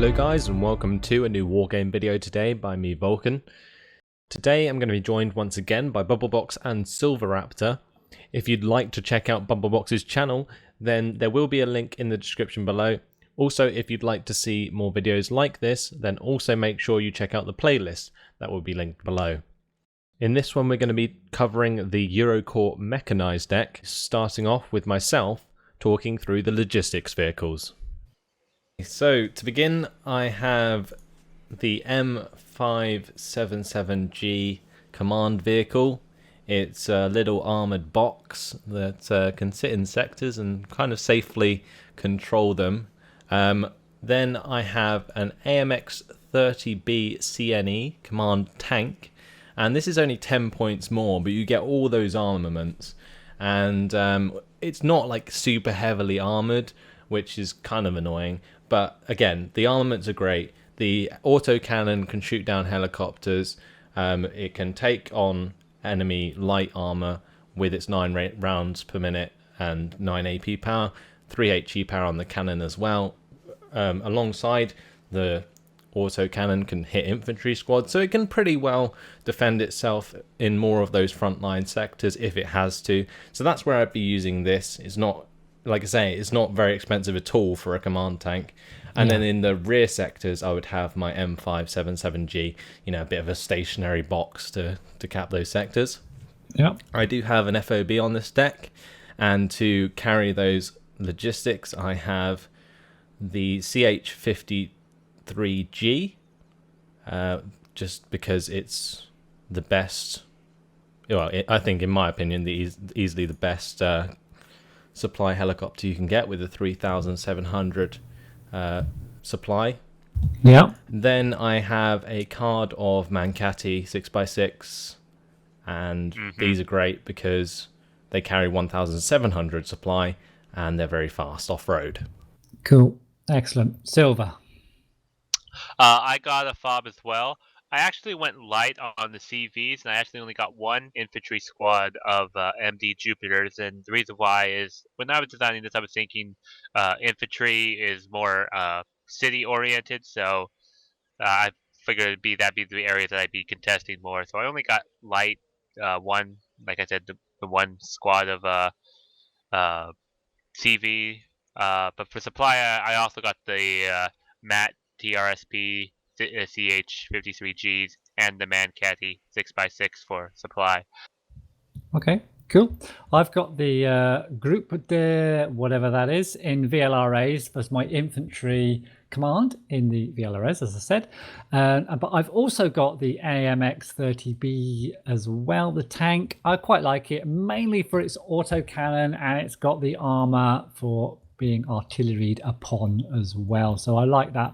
Hello guys, and welcome to a new Wargame video today by me, Vulcan. Today I'm going to be joined once again by Bubblebox and SilverRaptor. If you'd like to check out Bubblebox's channel, then there will be a link in the description below. Also, if you'd like to see more videos like this, then also make sure you check out the playlist that will be linked below. In this one we're going to be covering the Eurocorps Mechanized deck, starting off with myself talking through the logistics vehicles. So to begin, I have the M577G command vehicle. It's a little armoured box that can sit in sectors and kind of safely control them. Then I have an AMX-30B CNE command tank, and this is only 10 points more, but you get all those armaments, and it's not like super heavily armoured, which is kind of annoying. But again, the armaments are great. The autocannon can shoot down helicopters. It can take on enemy light armor with its 9 rounds per minute and 9 AP power, 3 HE power on the cannon as well. Alongside, the autocannon can hit infantry squads, so it can pretty well defend itself in more of those frontline sectors if it has to. So that's where I'd be using this. It's not, like I say, it's not very expensive at all for a command tank. And then in the rear sectors, I would have my M577G, a bit of a stationary box to cap those sectors. Yeah. I do have an FOB on this deck, and to carry those logistics, I have the CH53G, just because it's the best. Well, I think, in my opinion, easily the best supply helicopter you can get, with a 3,700 supply. Yeah. Then I have a card of Mancati 6x6, and these are great because they carry 1,700 supply and they're very fast off-road. Cool. Excellent. Silver. I got a fob as well. I actually went light on the CVs, and I actually only got one infantry squad of MD Jupiters. And the reason why is, when I was designing this, I was thinking infantry is more city-oriented, so I figured that'd be the areas that I'd be contesting more. So I only got light one, like I said, the one squad of CV. But for supply, I also got the MAT TRSP CH53Gs and the Mancati 6x6 for supply. Okay, cool. I've got the group de whatever that is in VLRAs as my infantry command in the VLRAs, as I said. But I've also got the AMX-30B as well, the tank. I quite like it, mainly for its autocannon, and it's got the armor for being artilleried upon as well. So I like that.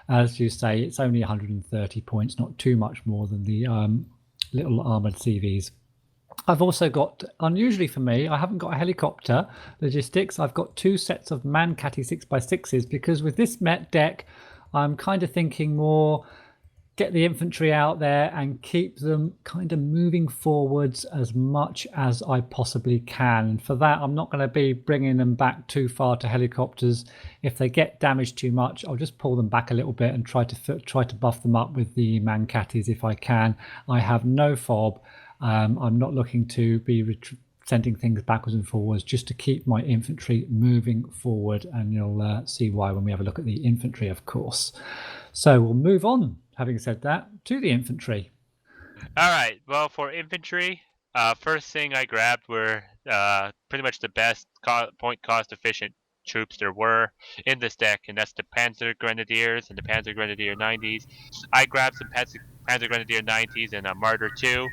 As you say, it's only 130 points, not too much more than the little armored CVs. I've also got, unusually for me, I haven't got a helicopter logistics. I've got 2 sets of Mancati 6x6s, because with this Met deck, I'm kind of thinking more get the infantry out there and keep them kind of moving forwards as much as I possibly can. And for that, I'm not going to be bringing them back too far to helicopters. If they get damaged too much, I'll just pull them back a little bit and try to buff them up with the Mancatis if I can. I have no fob. I'm not looking to be sending things backwards and forwards, just to keep my infantry moving forward. And you'll see why when we have a look at the infantry, of course. So we'll move on, having said that, to the infantry. All right. Well, for infantry, first thing I grabbed were pretty much the best point cost efficient troops there were in this deck, and that's the Panzer Grenadiers and the Panzer Grenadier 90s. I grabbed some Panzer Grenadier 90s and a Martyr 2.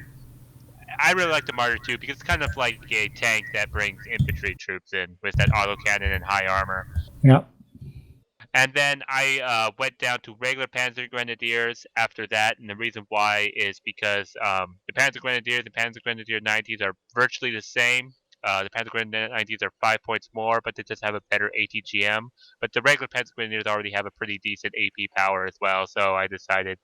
I really like the Martyr 2 because it's kind of like a tank that brings infantry troops in with that autocannon and high armor. Yeah. And then I went down to regular Panzer Grenadiers after that, and the reason why is because the Panzer Grenadiers and Panzer Grenadier 90s are virtually the same. The Panzer Grenadier 90s are 5 points more, but they just have a better ATGM. But the regular Panzer Grenadiers already have a pretty decent AP power as well, so I decided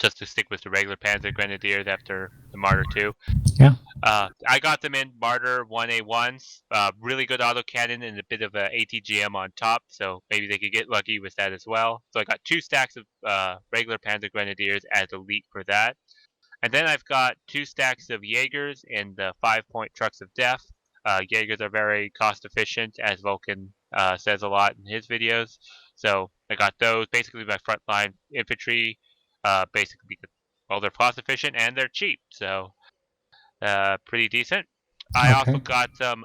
just to stick with the regular Panzer Grenadiers after the Martyr 2. Yeah. I got them in Martyr 1A1s. Really good autocannon and a bit of a ATGM on top, so maybe they could get lucky with that as well. So I got 2 stacks of regular Panzer Grenadiers as elite for that. And then I've got 2 stacks of Jaegers and the 5-point Trucks of Death. Jaegers are very cost efficient, as Vulcan says a lot in his videos. So I got those, basically my frontline infantry, basically because, well, they're cost efficient and they're cheap, so pretty decent. I also got some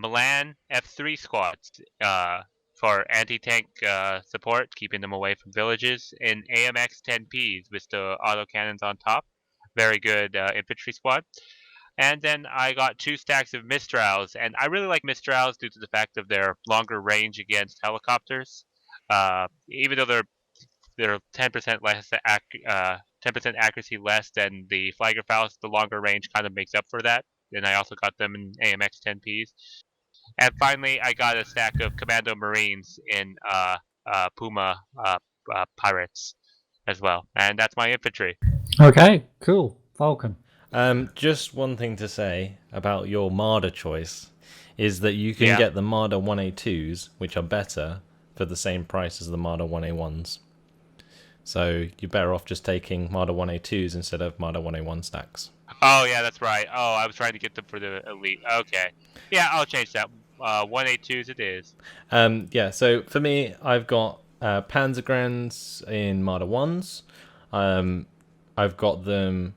Milan F3 squads for anti-tank support, keeping them away from villages, and AMX 10Ps with the autocannons on top. Very good infantry squad. And then I got 2 stacks of Mistrals, and I really like Mistrals due to the fact of their longer range against helicopters. Even though they're 10% less 10% accuracy less than the Flaggerfaust, the longer range kind of makes up for that. And I also got them in AMX 10Ps. And finally, I got a stack of Commando Marines in Puma Pirates as well. And that's my infantry. Okay, cool. Vulcan. Just one thing to say about your Marder choice is that you can get the Marder 1A2s, which are better, for the same price as the Marder 1A1s. So you're better off just taking Marder 1A2s instead of Marder 1A1 stacks. Oh, yeah, that's right. Oh, I was trying to get them for the elite. Okay. Yeah, I'll change that. 1A2s it is. Yeah, so for me, I've got Panzergrens in Marder 1s. I've got them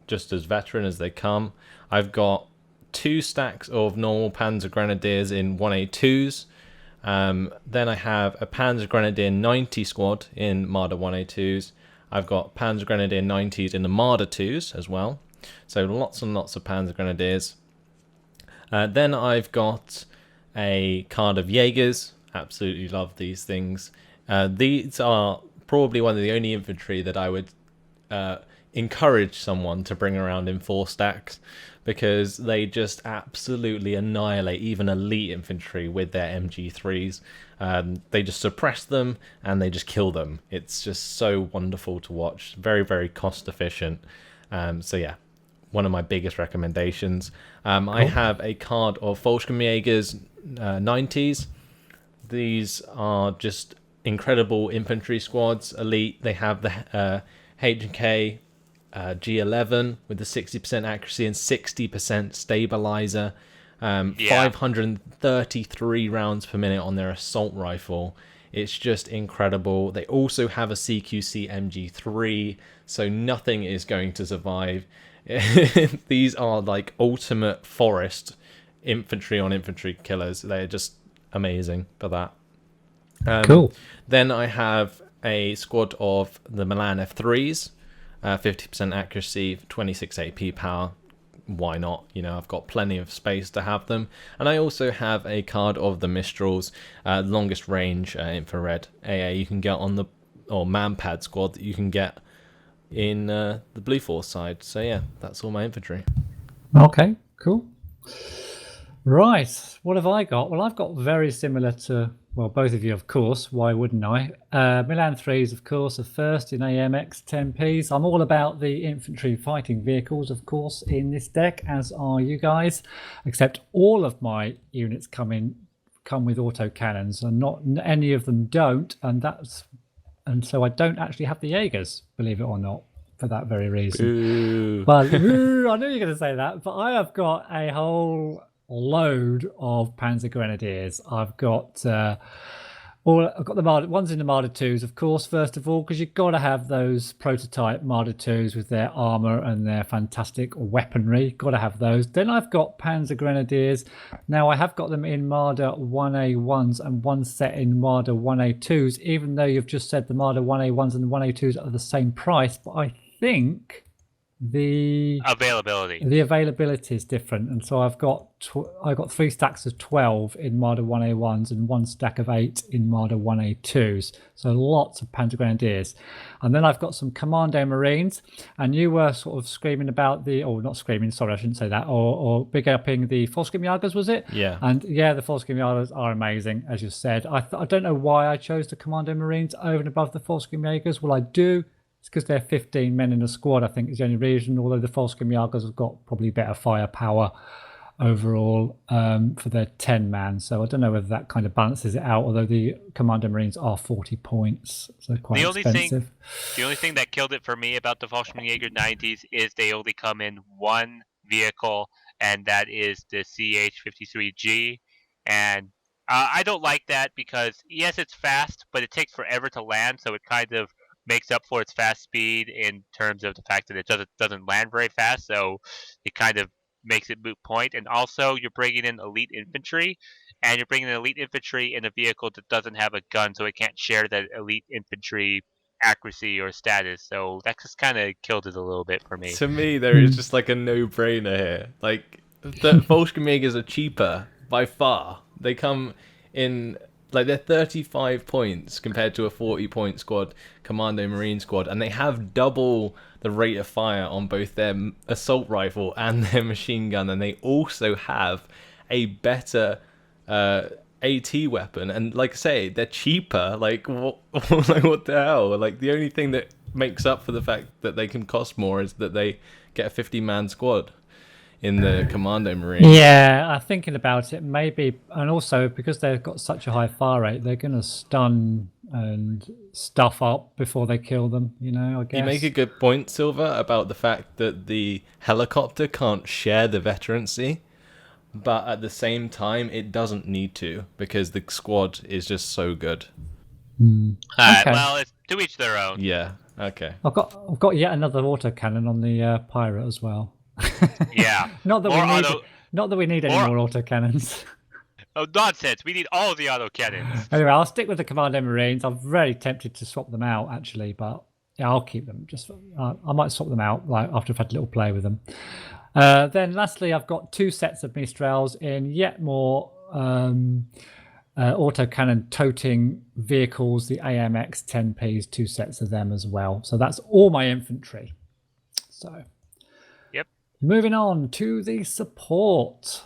just as veteran as they come. I've got 2 stacks of normal Panzer Grenadiers in 1A2s. Then I have a Panzer Grenadier 90 squad in Marder 1A2s. I've got Panzer Grenadier 90s in the Marder 2s as well. So lots and lots of Panzer Grenadiers. Then I've got a card of Jaegers. Absolutely love these things. These are probably one of the only infantry that I would encourage someone to bring around in 4 stacks, because they just absolutely annihilate even elite infantry with their MG3s. They just suppress them and they just kill them. It's just so wonderful to watch. Very, very cost efficient. So yeah, one of my biggest recommendations. Cool. I have a card of Volkskamjägers 90s. These are just incredible infantry squads, elite. They have the H&K G11 with the 60% accuracy and 60% stabilizer. 533 rounds per minute on their assault rifle. It's just incredible. They also have a CQC MG3, so nothing is going to survive. These are like ultimate forest infantry on infantry killers. They're just amazing for that. Cool. Then I have a squad of the Milan F3s, 50% accuracy, 26 AP power. Why not? You know, I've got plenty of space to have them. And I also have a card of the Mistrals, longest range infrared AA you can get on the Manpad squad that you can get in the Blue Force side. So yeah, that's all my infantry. Okay, cool. Right, what have I got? Well, I've got very similar to, well, both of you, of course. Why wouldn't I? Milan 3s, of course, are first in AMX 10Ps. I'm all about the infantry fighting vehicles, of course, in this deck, as are you guys. Except all of my units come with autocannons, and not any of them don't. And so I don't actually have the Jaegers, believe it or not, for that very reason. Ooh. But I knew you were going to say that. But I have got a whole load of Panzer Grenadiers. I've got the Marder, ones in the Marder 2s, of course, first of all, because you've got to have those prototype Marder 2s with their armor and their fantastic weaponry. Got to have those. Then I've got Panzer Grenadiers. Now I have got them in Marder 1A1s and one set in Marder 1A2s, even though you've just said the Marder 1A1s and the 1A2s are the same price, but I think the availability is different, and so I've got 3 stacks of 12 in Marder 1A1s and 1 stack of 8 in Marder 1A2s, so lots of Panzer Grenadiers. And then I've got some Commando Marines, and you were sort of screaming about not screaming, sorry, I shouldn't say that, or big upping the Volkskamjägers, was it? Yeah. And yeah, the Volkskamjägers are amazing, as you said. I don't know why I chose the Commando Marines over and above the Volkskamjägers. Well, I do It's because they're 15 men in a squad, I think, is the only reason, although the Volscom Jaegers have got probably better firepower overall for their 10 man. So I don't know whether that kind of balances it out, although the Commando Marines are 40 points, so they're quite expensive. The only thing that killed it for me about the Volkswagen 90s is they only come in one vehicle, and that is the CH-53G. And I don't like that because, yes, it's fast, but it takes forever to land, so it kind of makes up for its fast speed in terms of the fact that it doesn't land very fast, so it kind of makes it moot point. And also, you're bringing in elite infantry, and you're bringing in elite infantry in a vehicle that doesn't have a gun, so it can't share that elite infantry accuracy or status. So that just kind of killed it a little bit for me. To me, there is just like a no-brainer here. Like, the Volkswagen are cheaper by far. They come in, like, they're 35 points compared to a 40-point squad, Commando Marine squad, and they have double the rate of fire on both their assault rifle and their machine gun, and they also have a better AT weapon. And like I say, they're cheaper. Like, what, like, what the hell? Like, the only thing that makes up for the fact that they can cost more is that they get a 50-man squad in the Commando Marine. Yeah, I'm thinking about it, maybe, and also because they've got such a high fire rate, they're going to stun and stuff up before they kill them, you know, I guess. You make a good point, Silver, about the fact that the helicopter can't share the veterancy, but at the same time, it doesn't need to, because the squad is just so good. Alright, well, it's to each their own. Yeah, okay. I've got yet another autocannon on the Pirate as well. Yeah. Not that we need any more autocannons. Oh, nonsense. We need all the autocannons. Anyway, I'll stick with the Commando Marines. I'm very tempted to swap them out, actually, but yeah, I'll keep them. I might swap them out like after I've had a little play with them. Then lastly, I've got 2 sets of Mistrals in yet more autocannon toting vehicles, the AMX 10Ps, 2 sets of them as well. So that's all my infantry. So, yep. Moving on to the support.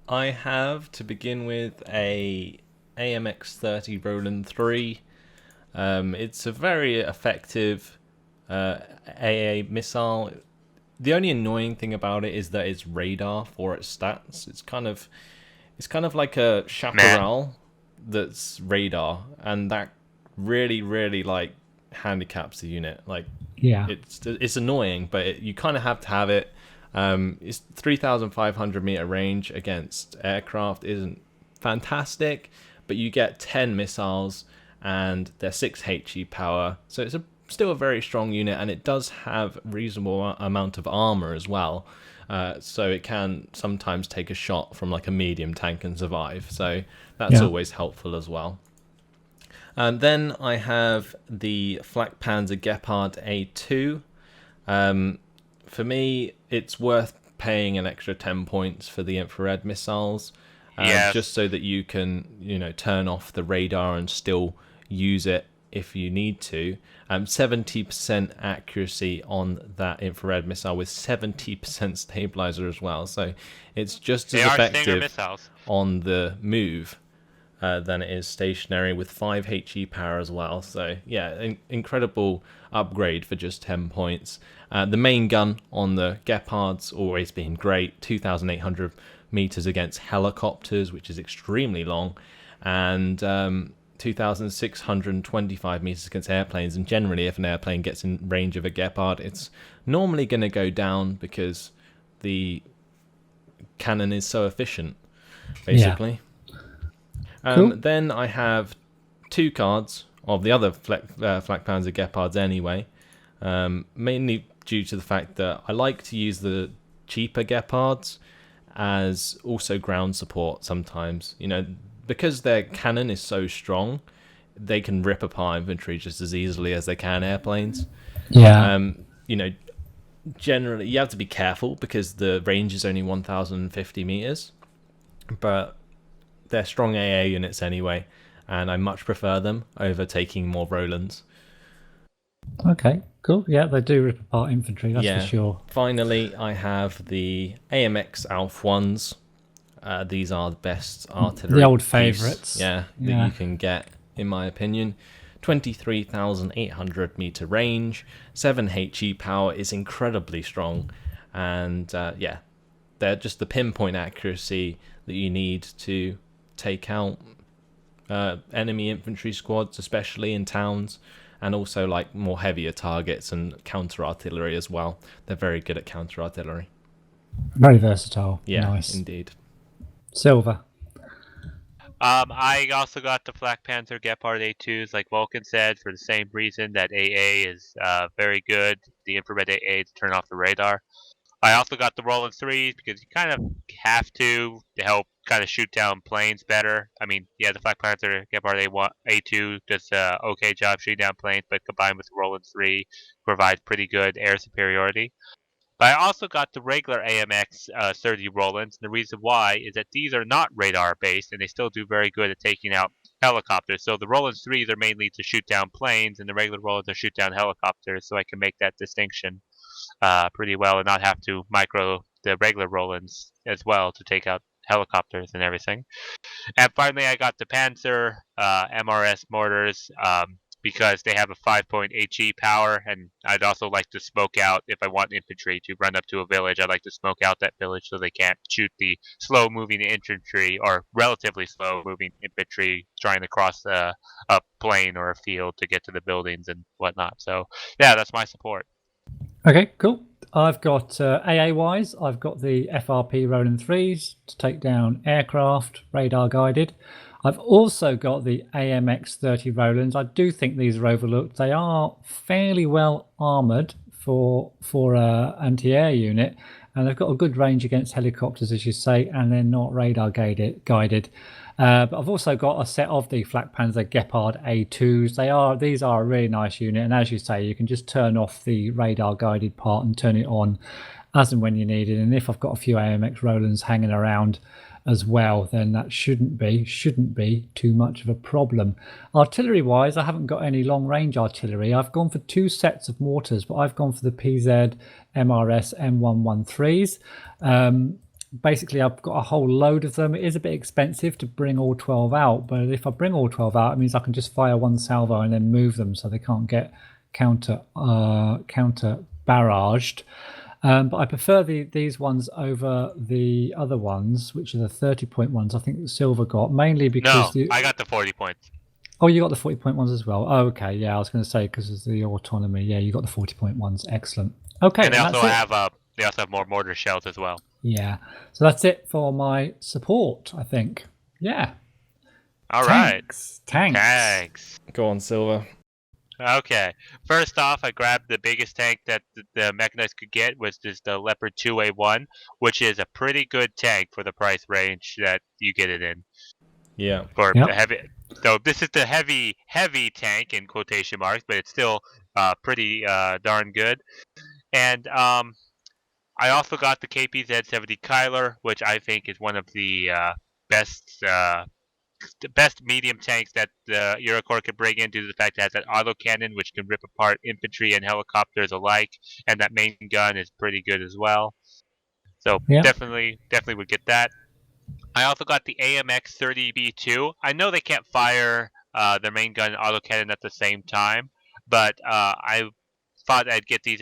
I have, to begin with, a AMX-30 Roland 3. It's a very effective AA missile. The only annoying thing about it is that it's radar for its stats. It's kind of like a chaparral that's radar, and that really, really like handicaps the unit. Like, yeah, it's annoying, but you kind of have to have it. It's 3,500 meter range against aircraft isn't fantastic, but you get 10 missiles and they're 6 HE power, so it's still a very strong unit, and it does have reasonable amount of armor as well, so it can sometimes take a shot from like a medium tank and survive, so that's always helpful as well. And then I have the Flak Panzer Gepard A2. For me, it's worth paying an extra 10 points for the infrared missiles, just so that you can, turn off the radar and still use it if you need to. 70% accuracy on that infrared missile with 70% stabilizer as well. So it's just as effective on the move than it is stationary, with 5 HE power as well. So yeah, incredible upgrade for just 10 points. The main gun on the Gepard's always been great, 2,800 meters against helicopters, which is extremely long, and 2,625 meters against airplanes. And generally, if an airplane gets in range of a Gepard, it's normally going to go down because the cannon is so efficient, basically. Cool. Then I have 2 cards of the other Flak Panzer Gepards anyway, mainly due to the fact that I like to use the cheaper Gepards as also ground support sometimes. Because their cannon is so strong, they can rip apart infantry just as easily as they can airplanes. Yeah. Generally, you have to be careful because the range is only 1,050 meters, but they're strong AA units anyway, and I much prefer them over taking more Rolands. Okay, cool. Yeah, they do rip apart infantry, that's for sure. Finally, I have the AMX Alf 1s. These are the best artillery. The old favourites. That you can get, in my opinion. 23,800 meter range, 7 HE power is incredibly strong, and yeah, they're just the pinpoint accuracy that you need to take out enemy infantry squads, especially in towns, and also like more heavier targets and counter artillery as well. They're very good at counter artillery. Very versatile. Yeah, nice. Indeed. Silver. I also got the Black Panther Gepard A2s, like Vulcan said, for the same reason that AA is very good, the infrared AA to turn off the radar. I also got the Roland 3s because you kind of have to help kind of shoot down planes better. I mean, yeah, the Black Panther Gepard A2 does an okay job shooting down planes, but combined with the Roland 3 provides pretty good air superiority. But I also got the regular AMX 30 Rolands, and the reason why is that these are not radar based, and they still do very good at taking out helicopters. So the Rolands 3s are mainly to shoot down planes, and the regular Rolands are shoot down helicopters. So I can make that distinction pretty well, and not have to micro the regular Rolands as well to take out helicopters and everything. And finally, I got the Panzer MRS mortars. Because they have a 5-point HE power, and I'd also like to smoke out if I want infantry to run up to a village. I'd like to smoke out that village so they can't shoot the slow-moving infantry or relatively slow-moving infantry trying to cross a plain or a field to get to the buildings and whatnot. So, yeah, that's my support. Okay, cool. I've got AA-wise, I've got the FRP Roland 3s to take down aircraft, radar guided. I've also got the AMX 30 Rolands. I do think these are overlooked. They are fairly well armoured for an anti-air unit, and they've got a good range against helicopters, as you say, and they're not radar guided. But I've also got a set of the Flak Panzer Gepard A2s. These are a really nice unit, and as you say, you can just turn off the radar guided part and turn it on as and when you need it. And if I've got a few AMX Rolands hanging around as well, then that shouldn't be too much of a problem. Artillery wise, I haven't got any long range artillery. I've gone for 2 sets of mortars, but I've gone for the PZ MRS M113s. Basically, I've got a whole load of them. It is a bit expensive to bring all 12 out, but if I bring all 12 out, it means I can just fire one salvo and then move them so they can't get counter barraged. But I prefer these ones over the other ones, which are the 30-point ones. I think Silver got, mainly because... No, I got the 40 points. Oh, you got the 40-point ones as well. Oh, okay, yeah, I was going to say because of the autonomy. Yeah, you got the 40-point ones. Excellent. Okay, and they also have more mortar shells as well. Yeah, so that's it for my support, I think. Yeah. All right. Tanks. Go on, Silver. Okay. First off, I grabbed the biggest tank that the Mechanized could get, which is the Leopard 2A1, which is a pretty good tank for the price range that you get it in. Yeah. For the heavy. So this is the heavy tank in quotation marks, but it's still pretty darn good. And I also got the KPZ-70 Kyler, which I think is one of the best medium tanks that the Eurocorps can bring in due to the fact that it has that autocannon which can rip apart infantry and helicopters alike, and that main gun is pretty good as well. So definitely would get that. I also got the AMX 30B2. I know they can't fire their main gun and autocannon at the same time, but I thought I'd get these.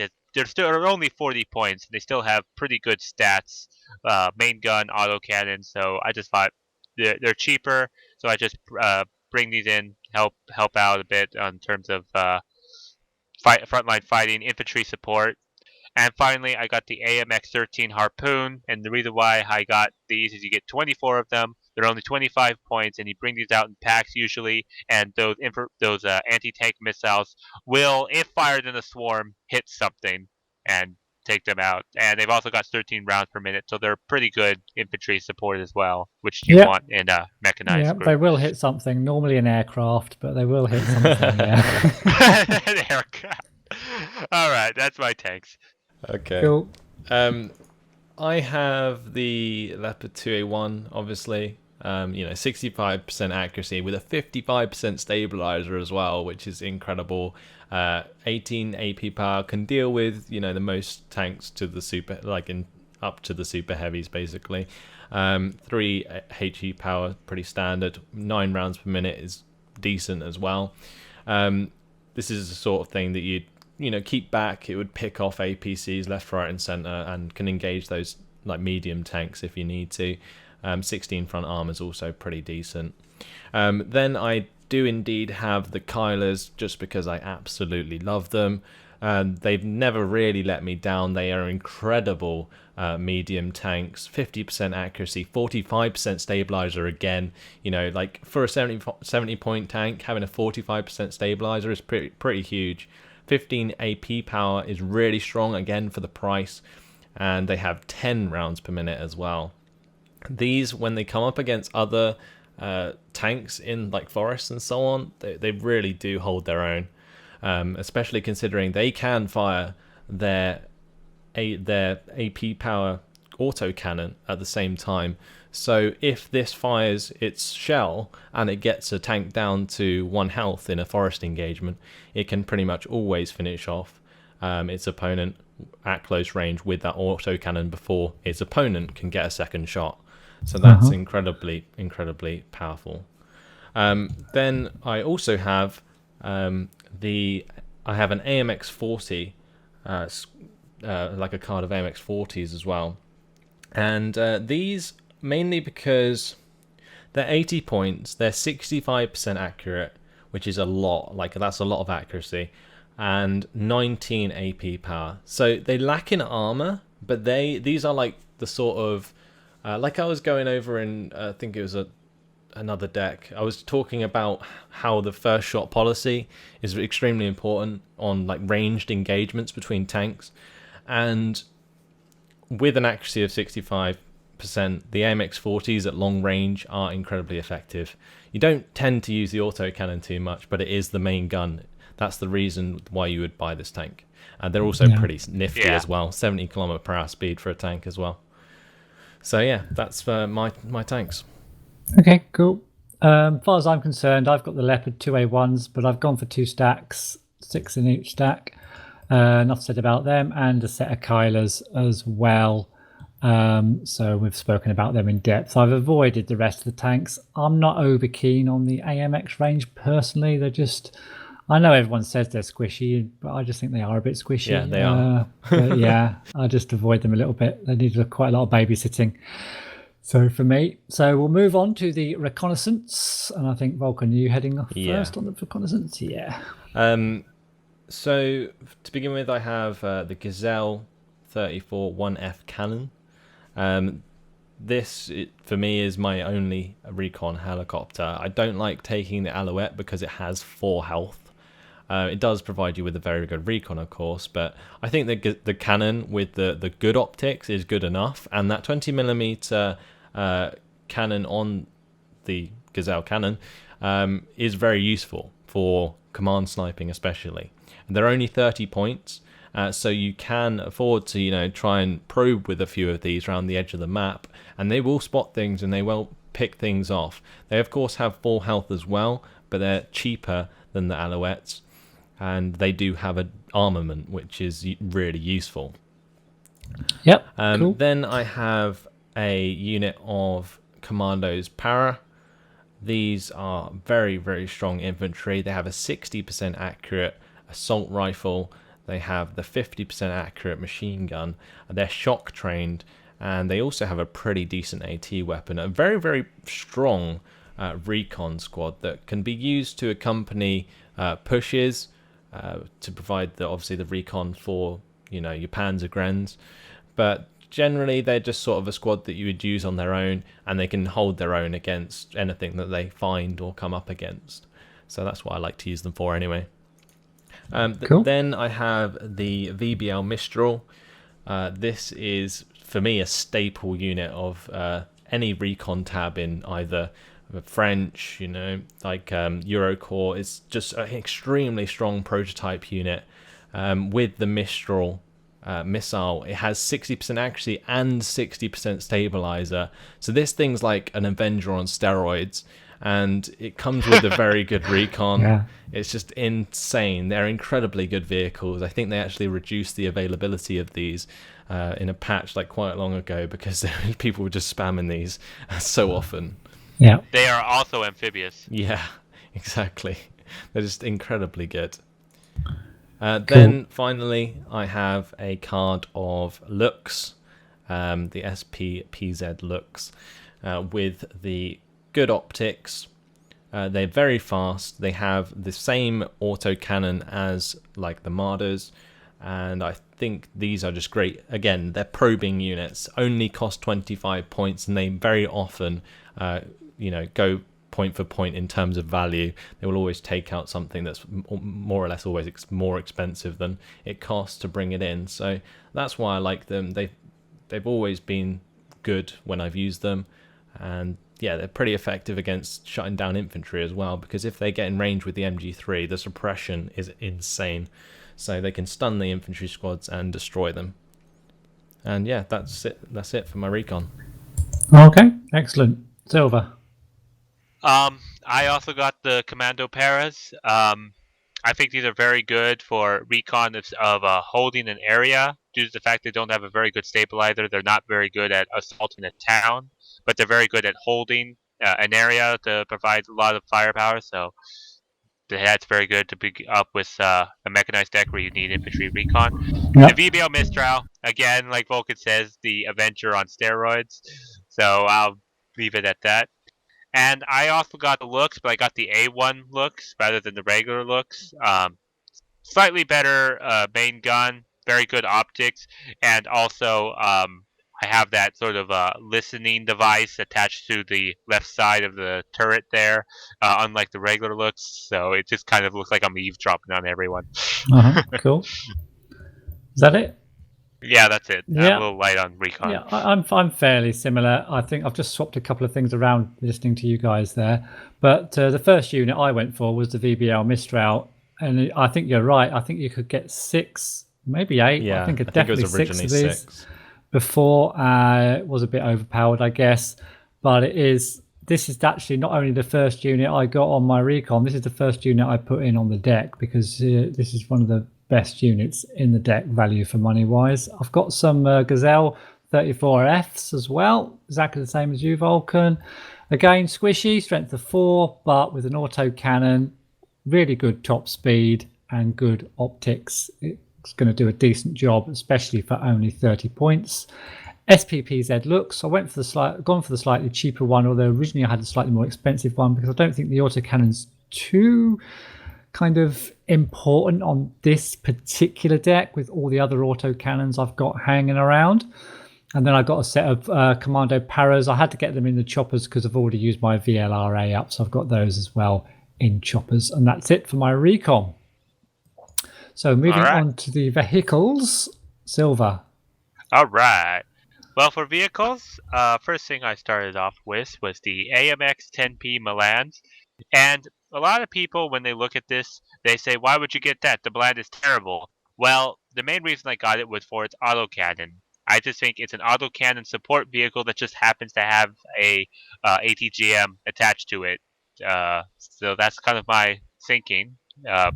They're only 40 points. They still have pretty good stats, main gun, autocannon. So I just thought they're cheaper. So I just bring these in, help out a bit in terms of frontline fighting, infantry support. And finally, I got the AMX 13 Harpoon, and the reason why I got these is you get 24 of them. They're only 25 points, and you bring these out in packs usually, and those anti-tank missiles will, if fired in a swarm, hit something and take them out. And they've also got 13 rounds per minute, so they're pretty good infantry support as well, which you want in a mechanized group. They will hit something, normally an aircraft, but they will hit something, An aircraft. All right, that's my tanks. Okay. Cool. I have the Leopard 2A1, obviously. 65% accuracy with a 55% stabilizer as well, which is incredible. 18 AP power, can deal with the most tanks to the super, up to the super heavies basically. 3 HE power, pretty standard. 9 rounds per minute is decent as well. This is the sort of thing that you'd keep back. It would pick off APCs left, right, and center, and can engage those like medium tanks if you need to. 16 front armor is also pretty decent. Then I do indeed have the Kylers, just because I absolutely love them. They've never really let me down. They are incredible medium tanks. 50% accuracy, 45% stabilizer again. Like for a 70 point tank, having a 45% stabilizer is pretty huge. 15 AP power is really strong again for the price, and they have 10 rounds per minute as well. These, when they come up against other tanks in like forests and so on, they really do hold their own. Especially considering they can fire their AP power autocannon at the same time. So if this fires its shell and it gets a tank down to 1 health in a forest engagement, it can pretty much always finish off its opponent at close range with that autocannon before its opponent can get a second shot. So that's incredibly powerful. Then I also have I have an AMX-40, like a card of AMX-40s as well. And these, mainly because they're 80 points, they're 65% accurate, which is a lot. Like, that's a lot of accuracy, and 19 AP power. So they lack in armor, but these are like the sort of like I was going over in I think it was another deck, I was talking about how the first shot policy is extremely important on like ranged engagements between tanks, and with an accuracy of 65%, the AMX-40s at long range are incredibly effective. You don't tend to use the autocannon too much, but it is the main gun. That's the reason why you would buy this tank. And they're also pretty nifty as well. 70 km/h speed for a tank as well. So yeah, that's my tanks. Okay, cool. As far as I'm concerned, I've got the Leopard 2A1s, but I've gone for 2 stacks, 6 in each stack. Enough said about them, and a set of Kylers as well. So we've spoken about them in depth. I've avoided the rest of the tanks. I'm not over keen on the AMX range personally. They're just, I know everyone says they're squishy, but I just think they are a bit squishy. Yeah, they are. But yeah, I just avoid them a little bit. They need quite a lot of babysitting. So for me, we'll move on to the reconnaissance, and I think Vulcan, you heading off first on the reconnaissance? Yeah. So to begin with, I have the Gazelle 34 1F cannon. This, for me, is my only recon helicopter. I don't like taking the Alouette because it has 4 health. It does provide you with a very good recon, of course, but I think the cannon with the good optics is good enough, and that 20mm cannon on the Gazelle cannon is very useful for command sniping especially. And they're only 30 points, so you can afford to try and probe with a few of these around the edge of the map, and they will spot things and they will pick things off. They of course have 4 health as well, but they're cheaper than the Alouettes, and they do have an armament which is really useful. Yep. Cool. Then I have a unit of Commandos Para. These are very, very strong infantry. They have a 60% accurate assault rifle. They have the 50% accurate machine gun. They're shock trained, and they also have a pretty decent AT weapon. A very, very strong recon squad that can be used to accompany pushes to provide obviously the recon for your Panzergrens, but generally they're just sort of a squad that you would use on their own, and they can hold their own against anything that they find or come up against. So that's what I like to use them for anyway. Cool. Then I have the VBL Mistral. This is for me a staple unit of any recon tab in either French, like Eurocorps. It's just an extremely strong prototype unit with the Mistral missile. It has 60% accuracy and 60% stabilizer, so this thing's like an Avenger on steroids, and it comes with a very good recon. Yeah. It's just insane. They're incredibly good vehicles. I think they actually reduced the availability of these in a patch like quite long ago, because people were just spamming these so often. Yeah. They are also amphibious. Yeah, exactly. They're just incredibly good. Then finally, I have a card of Lux, the SPPZ Lux, with the good optics. They're very fast. They have the same autocannon as like the Mardas, and I think these are just great. Again, they're probing units, only cost 25 points, and they very often, go point for point in terms of value. They will always take out something that's more or less always more expensive than it costs to bring it in. So that's why I like them. They've always been good when I've used them, and yeah, they're pretty effective against shutting down infantry as well, because if they get in range with the MG3, the suppression is insane. So they can stun the infantry squads and destroy them. And yeah, that's it for my recon. Okay, excellent. Silver. I also got the Commando Paras. I think these are very good for recon of holding an area due to the fact they don't have a very good stabilizer. They're not very good at assaulting a town, but they're very good at holding an area to provide a lot of firepower. So that's very good to pick up with a mechanized deck where you need infantry recon. Yep. The VBL Mistral, again, like Vulcan says, the Avenger on steroids. So I'll leave it at that. And I also got the looks, but I got the A1 looks rather than the regular looks. Slightly better main gun, very good optics, and also I have that sort of listening device attached to the left side of the turret there, unlike the regular looks. So it just kind of looks like I'm eavesdropping on everyone. Cool. Is that it? Yeah, that's it. Yeah. I'm a little light on recon. Yeah, I'm fairly similar. I think I've just swapped a couple of things around listening to you guys there. But the first unit I went for was the VBL Mistral, and I think you're right. I think you could get 6, maybe 8. Yeah, I think it definitely was 6 originally of these 6. before. It was a bit overpowered, I guess. But this is actually not only the first unit I got on my recon. This is the first unit I put in on the deck, because this is one of the best units in the deck, value for money wise. I've got some Gazelle 34Fs as well, exactly the same as you, Vulcan. Again, squishy, strength of 4, but with an auto cannon, really good top speed and good optics. It's going to do a decent job, especially for only 30 points. SPPZ Lux. I went for gone for the slightly cheaper one, although originally I had a slightly more expensive one, because I don't think the autocannon's too kind of important on this particular deck with all the other autocannons I've got hanging around. And then I got a set of Commando Paras. I had to get them in the choppers because I've already used my VLRA up, so I've got those as well in choppers. And that's it for my recon. So moving on to the vehicles, Silver. All right. Well, for vehicles, first thing I started off with was the AMX 10P Milans. And a lot of people, when they look at this, they say, why would you get that? The Milan is terrible. Well, the main reason I got it was for its autocannon. I just think it's an autocannon support vehicle that just happens to have a ATGM attached to it. So that's kind of my thinking.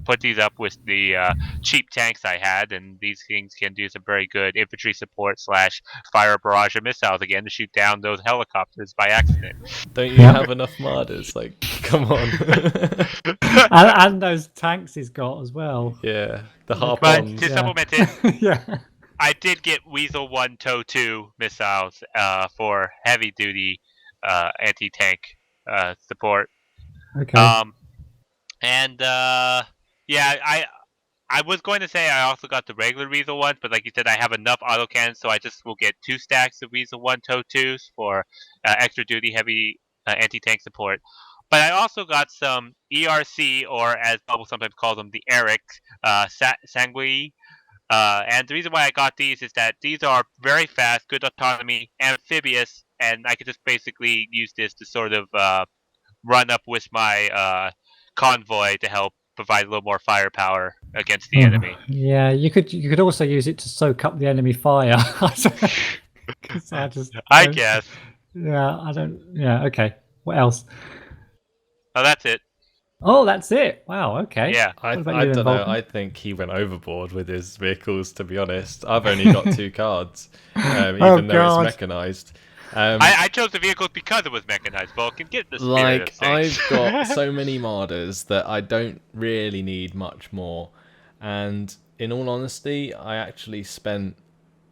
Put these up with the cheap tanks I had, and these things can do some very good infantry support / fire barrage of missiles again to shoot down those helicopters by accident. Don't you have enough Mardas? Like, come on. and those tanks he's got as well. Yeah, the But Harpoons. to supplement it, Yeah. I did get Weasel 1 TOW 2 missiles for heavy duty anti-tank support. Okay. I was going to say I also got the regular Weasel ones, but like you said, I have enough autocannons, so I just will get 2 stacks of Weasel 1 TOW 2s for extra duty heavy anti-tank support. But I also got some ERC, or as Bubble sometimes calls them, the Eric Sanguii. And the reason why I got these is that these are very fast, good autonomy, amphibious, and I could just basically use this to sort of run up with my convoy to help provide a little more firepower against the enemy. Yeah, you could also use it to soak up the enemy fire. I guess. Yeah, I don't. Yeah, okay. What else? Oh, that's it. Oh, that's it. Wow. Okay. Yeah. I What about you then, don't know. Vulcan? I think he went overboard with his vehicles, to be honest. I've only got 2 cards, even though God. it's mechanized. I chose the vehicles because it was mechanized. Vulcan, get the spirit of Like, things. I've got so many Mardas that I don't really need much more. And in all honesty, I actually spent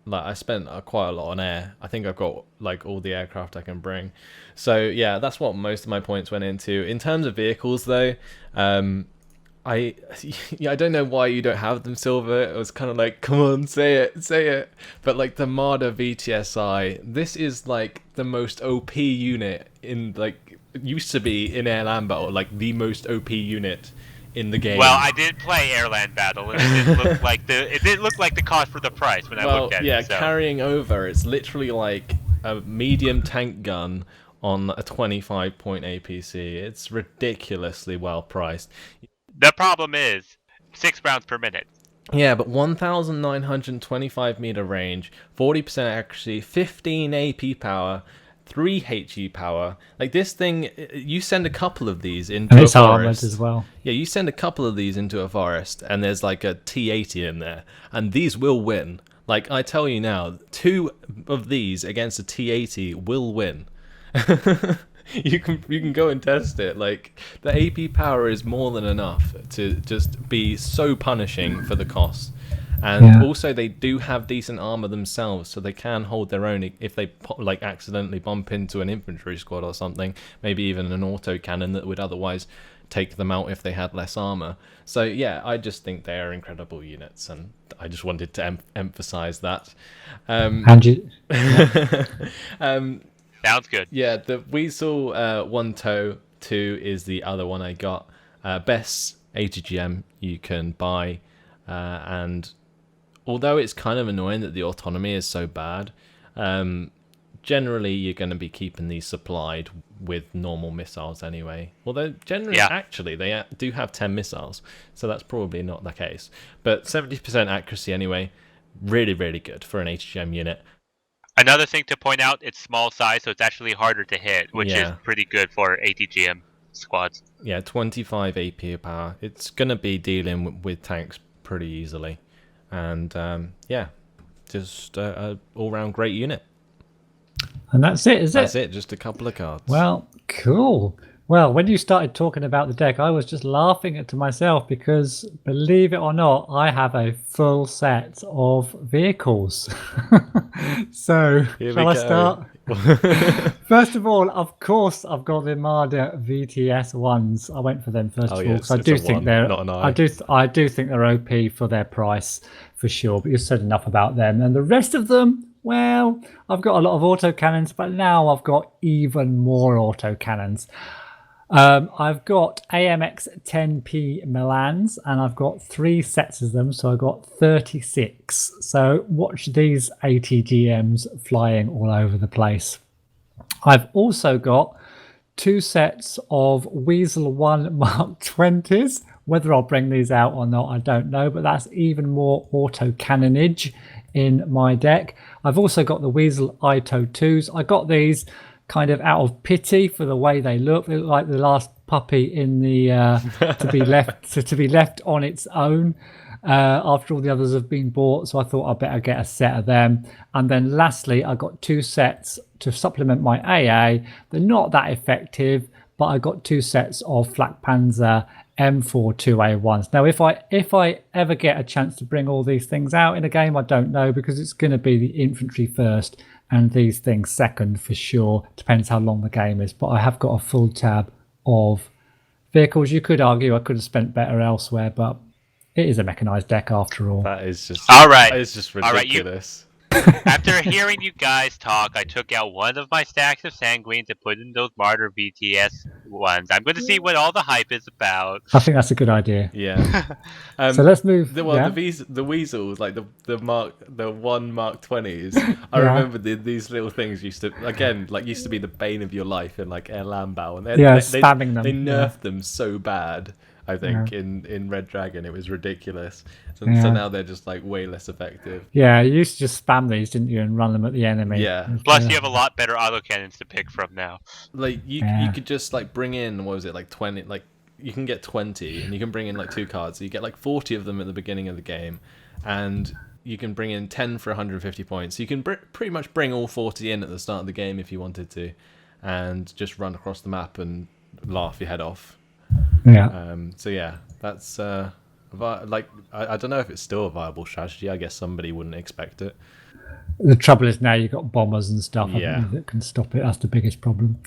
quite a lot on air. I think I've got like all the aircraft I can bring. So yeah, that's what most of my points went into. In terms of vehicles though, I don't know why you don't have them, Silver. It was kind of like, come on, say it. But like the Marder VTSI, this is like the most OP unit in like used to be in Air Land Battle, like the most OP unit in the game. Well, I did play Airland Battle, and it didn't look like the cost for the price when I looked at it. So. Carrying over, it's literally like a medium tank gun on a 25-point APC. It's ridiculously well priced. The problem is 6 rounds per minute. Yeah, but 1,925 meter range, 40% accuracy, 15 AP power, 3 HE power. Like this thing, you send a couple of these into and a it's forest. armored as well. Yeah, you send a couple of these into a forest, and there's like a T80 in there, and these will win. Like I tell you now, 2 of these against a T80 will win. You can go and test it. Like the AP power is more than enough to just be so punishing for the cost. And also they do have decent armor themselves, so they can hold their own if they like accidentally bump into an infantry squad or something, maybe even an autocannon that would otherwise take them out if they had less armor. So yeah, I just think they are incredible units, and I just wanted to emphasize that. And you, Sounds good. Yeah, the Weasel 1 Toe 2 is the other one I got. Best ATGM you can buy, and although it's kind of annoying that the autonomy is so bad, generally you're going to be keeping these supplied with normal missiles anyway. Although generally, actually, they do have 10 missiles, so that's probably not the case. But 70% accuracy anyway, really, really good for an ATGM unit. Another thing to point out, it's small size, so it's actually harder to hit, which is pretty good for ATGM squads. Yeah, 25 AP power. It's going to be dealing with tanks pretty easily. And just an all-round great unit. And that's it, is it? That's it, just a couple of cards. Well, cool. Well, when you started talking about the deck, I was just laughing to myself because, believe it or not, I have a full set of vehicles. So, shall I start? First of all, of course, I've got the Marder VTS ones. I went for them first of all because I do think I do think they're OP for their price for sure. But you said enough about them, and the rest of them. Well, I've got a lot of autocannons, but now I've got even more autocannons. I've got AMX 10P Milans, and I've got 3 sets of them, so I've got 36. So watch these ATGMs flying all over the place. I've also got 2 sets of Weasel 1 Mark 20s. Whether I'll bring these out or not, I don't know, but that's even more autocannonage in my deck. I've also got the Weasel Ito 2s. I got these kind of out of pity for the way they look. They look like the last puppy in the to be left on its own after all the others have been bought. So I thought I'd better get a set of them. And then lastly, I got 2 sets to supplement my AA. They're not that effective, but I got 2 sets of Flak Panzer M42A1s. Now, if I ever get a chance to bring all these things out in a game, I don't know, because it's going to be the infantry first and these things second for sure. Depends how long the game is. But I have got a full tab of vehicles. You could argue I could have spent better elsewhere, but it is a mechanized deck after all. That is just That is just ridiculous. After hearing you guys talk, I took out one of my stacks of Sanguines and put in those Marder VTS ones. I'm going to see what all the hype is about. I think that's a good idea. Yeah. So let's move. The weasels, like the 1 Mark 20s. I remember these little things used to be the bane of your life in like Air Land Battle. And spamming them. They nerfed them so bad. I think in Red Dragon it was ridiculous. So now they're just like way less effective. Yeah, you used to just spam these, didn't you, and run them at the enemy. Yeah. Plus, you have a lot better autocannons to pick from now. Like you could just like bring in, what was it, like 20? Like you can get 20, and you can bring in like 2 cards. So you get like 40 of them at the beginning of the game, and you can bring in 10 for 150 points. So you can pretty much bring all 40 in at the start of the game if you wanted to, and just run across the map and laugh your head off. Yeah. So yeah, that's I don't know if it's still a viable strategy. I guess somebody wouldn't expect it. The trouble is now you've got bombers and stuff Yeah. that can stop it. That's the biggest problem.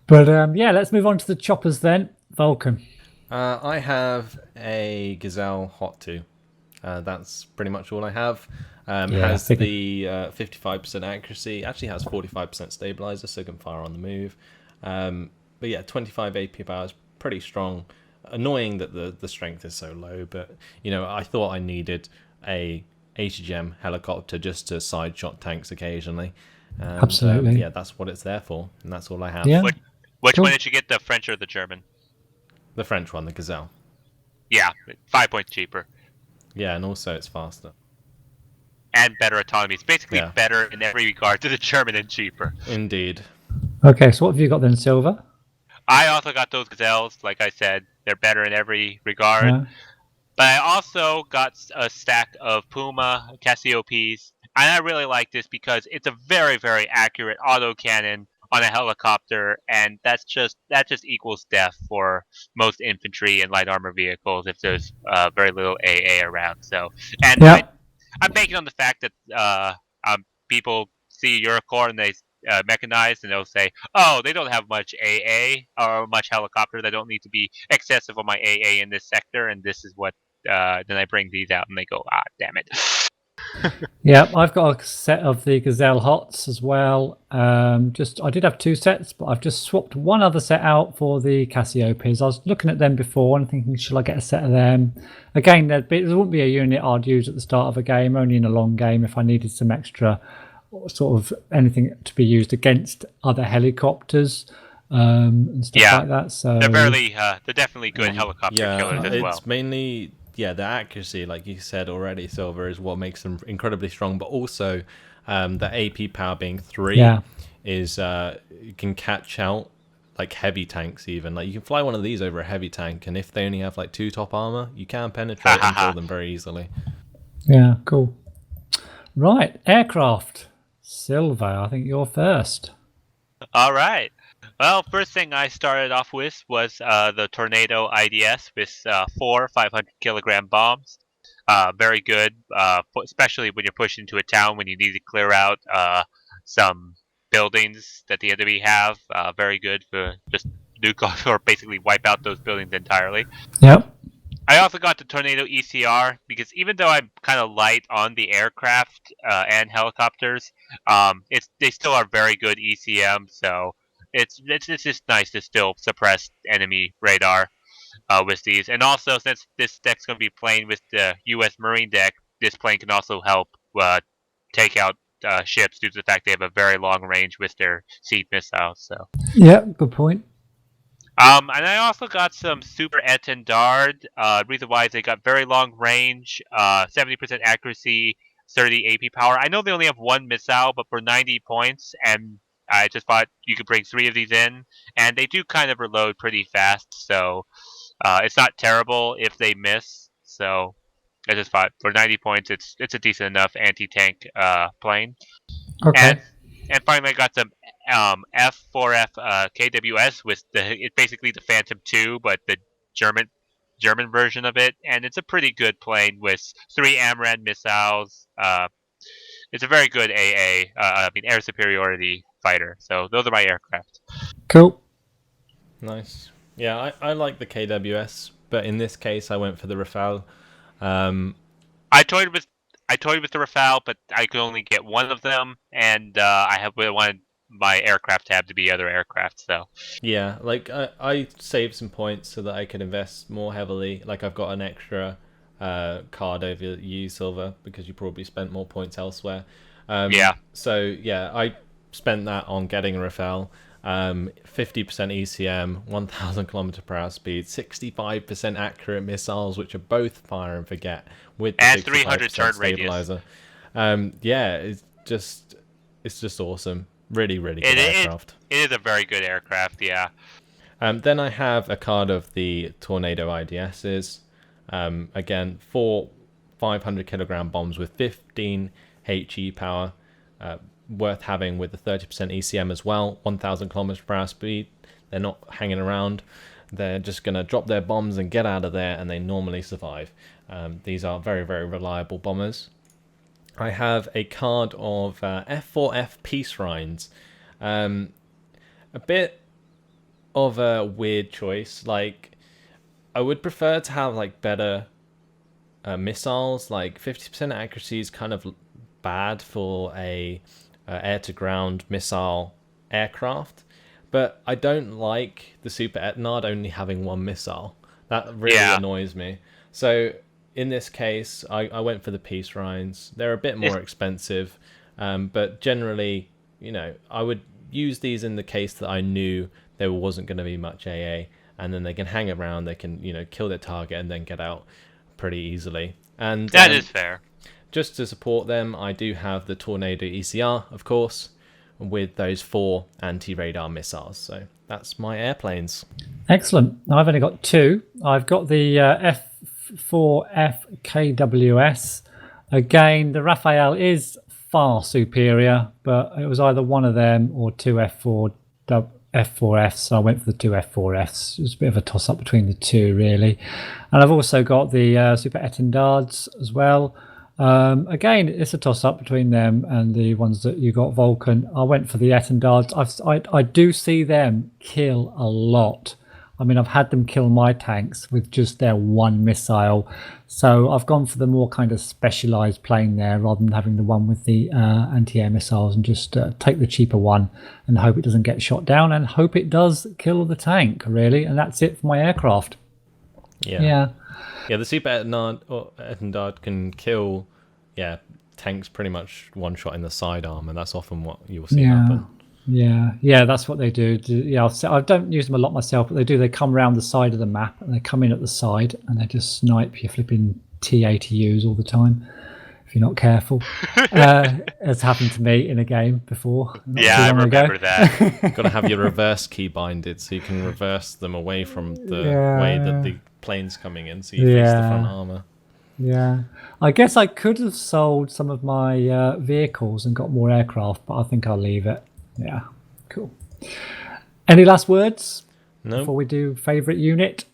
But yeah, let's move on to the choppers then. Vulcan. I have a Gazelle Hot 2. That's pretty much all I have. Has the 55% accuracy. Actually has 45% stabilizer, so can fire on the move. But yeah, 25 AP power is pretty strong. Annoying that the strength is so low, but I thought I needed a 80 gem helicopter just to side shot tanks occasionally. And, Absolutely. yeah, that's what it's there for, and that's all I have. Yeah. Which one did you get, the French or the German? The French one, the Gazelle. Yeah, 5 points cheaper. Yeah, and also it's faster. And better autonomy. It's basically Yeah. better in every regard to the German and cheaper. Indeed. Okay, so what have you got then, Silver? I also got those Gazelles. Like I said, they're better in every regard. Yeah. But I also got a stack of Puma Cassiopeias. And I really like this because it's a very, very accurate autocannon on a helicopter, and that just equals death for most infantry and light armor vehicles if there's very little AA around. So, and Yeah. I'm banking on the fact that people see Eurocorps and they mechanized, and they'll say, "Oh, they don't have much AA or much helicopter. They don't need to be excessive on my AA in this sector." And this is what then I bring these out, and they go, "Ah, damn it." Yeah, I've got a set of the Gazelle Hots as well. I did have 2 sets, but I've just swapped one other set out for the Cassiopeias. I was looking at them before and thinking, should I get a set of them? Again, there wouldn't be a unit I'd use at the start of a game, only in a long game if I needed some extra sort of anything to be used against other helicopters and stuff like that. So they're definitely good helicopter killers as well. It's mainly the accuracy, like you said already, Silver, is what makes them incredibly strong. But also, the AP power being 3 is you can catch out like heavy tanks. Even like you can fly one of these over a heavy tank, and if they only have like 2 top armor, you can penetrate and kill them very easily. Yeah, cool. Right, aircraft. Silver, I think you're first. All right. Well, first thing I started off with was the Tornado IDS with 4 500-kilogram bombs. Very good, especially when you're pushing into a town when you need to clear out some buildings that the enemy have. Very good for just nuke or basically wipe out those buildings entirely. Yep. I also got the Tornado ECR because even though I'm kind of light on the aircraft and helicopters, they still are very good ECM. So it's just nice to still suppress enemy radar with these. And also, since this deck's going to be playing with the U.S. Marine deck, this plane can also help take out ships due to the fact they have a very long range with their seed missiles. So yeah, good point. And I also got some Super Etendard. Reason why is they got very long range, 70% accuracy, 30 AP power. I know they only have 1 missile, but for 90 points, and I just thought you could bring 3 of these in, and they do kind of reload pretty fast, so it's not terrible if they miss. So I just thought for 90 points, it's a decent enough anti-tank plane. Okay. And finally, I got some F4F KWS with it's basically the Phantom 2, but the German version of it, and it's a pretty good plane with 3 AMRAAM missiles. It's a very good air superiority fighter. So those are my aircraft. Cool. Nice. Yeah, I like the KWS, but in this case, I went for the Rafale. I toyed with the Rafale, but I could only get one of them, and I wanted my aircraft tab to be other aircraft. So yeah, like I saved some points so that I could invest more heavily. Like I've got an extra card over you, Silver, because you probably spent more points elsewhere. So yeah, I spent that on getting a Rafale. 50% ECM, 1,000 km/h speed, 65% accurate missiles, which are both fire and forget, with the and 300 turn stabilizer. Yeah, it's just awesome. Really, really good aircraft. It is a very good aircraft, yeah. Then I have a card of the Tornado IDSs. Again, 4 500 kilogram bombs with 15 HE power, worth having with the 30% ECM as well, 1,000 kilometers per hour speed. They're not hanging around. They're just going to drop their bombs and get out of there, and they normally survive. These are very, very reliable bombers. I have a card of F4F Peace Rhines. A bit of a weird choice. Like, I would prefer to have like better missiles. Like 50% accuracy is kind of bad for a air-to-ground missile aircraft. But I don't like the Super Etnard only having one missile. That really annoys me. So in this case, I went for the Peace Rhines. They're a bit more expensive, but generally, you know, I would use these in the case that I knew there wasn't going to be much AA, and then they can hang around. They can, you know, kill their target and then get out pretty easily. And that is fair. Just to support them, I do have the Tornado ECR, of course, with those 4 anti-radar missiles. So that's my airplanes. Excellent. I've only got 2. I've got the F4F KWS. Again, the Raphael is far superior, but it was either one of them or 2 F4Fs, so I went for the 2 F4Fs. It was a bit of a toss-up between the 2, really. And I've also got the Super Etendards as well. Again, it's a toss-up between them and the ones that you got Vulcan. I went for the Etendards. I do see them kill a lot. I mean, I've had them kill my tanks with just their one missile. So I've gone for the more kind of specialised plane there rather than having the one with the anti-air missiles, and just take the cheaper one and hope it doesn't get shot down and hope it does kill the tank, really. And that's it for my aircraft. Yeah. Yeah, the Super Etendard can kill, tanks pretty much one shot in the sidearm, and that's often what you will see happen. Yeah, that's what they do. I don't use them a lot myself, but they do. They come around the side of the map, and they come in at the side, and they just snipe your flipping T-80Us all the time, if you're not careful. It's happened to me in a game before. I remember that. Got to have your reverse key binded so you can reverse them away from the way that the plane's coming in, so you face the front armor. Yeah, I guess I could have sold some of my vehicles and got more aircraft, but I think I'll leave it. Yeah, cool. Any last words before we do favourite unit?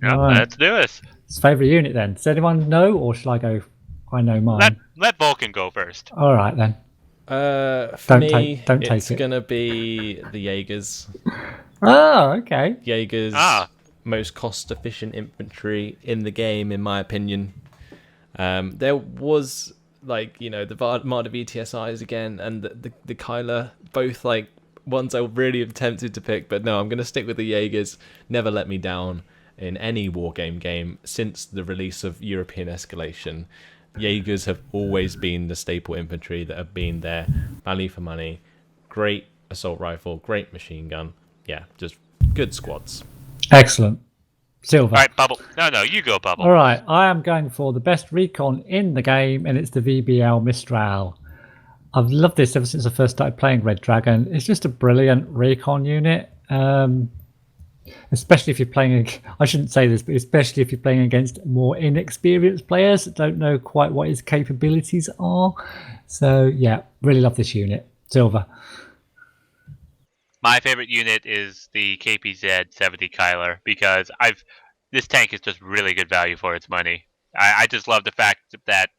Yeah, let's do it. It's favourite unit then. Does anyone know, or shall I go? I know mine. Let Vulcan go first. All right then. For me, it's gonna be the Jaegers. Oh, okay. Jaegers, most cost-efficient infantry in the game, in my opinion. There was, like, you know, the Marder VTSIs again, and the Kyler, both like ones I really am tempted to pick, but no, I'm gonna stick with the Jaegers. Never let me down in any Wargame game since the release of European Escalation. Jaegers have always been the staple infantry that have been there, value for money, great assault rifle, great machine gun. Yeah, just good squads. Excellent. Silver. All right, Bubble. No, you go, Bubble. All right, I am going for the best recon in the game, and it's the VBL Mistral. I've loved this ever since I first started playing Red Dragon. It's just a brilliant recon unit. Especially if you're playing, I shouldn't say this, but especially if you're playing against more inexperienced players that don't know quite what his capabilities are. So yeah, really love this unit. Silver. My favorite unit is the KPZ 70 Kyler, because this tank is just really good value for its money. I just love the fact that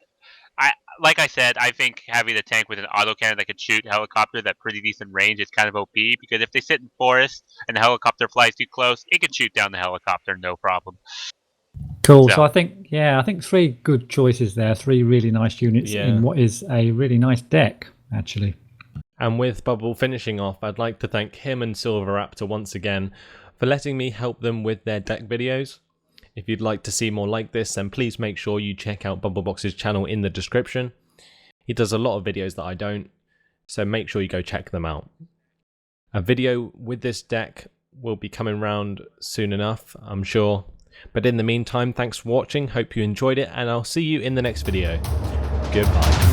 like I said, I think having a tank with an autocannon that can shoot helicopters at pretty decent range is kind of OP, because if they sit in forest and the helicopter flies too close, it can shoot down the helicopter, no problem. Cool. So I think 3 good choices there, 3 really nice units in what is a really nice deck, actually. And with Bubble finishing off, I'd like to thank him and SilverRaptor once again for letting me help them with their deck videos. If you'd like to see more like this, then please make sure you check out Bubblebox's channel in the description. He does a lot of videos that I don't, so make sure you go check them out. A video with this deck will be coming round soon enough, I'm sure. But in the meantime, thanks for watching, hope you enjoyed it, and I'll see you in the next video. Goodbye.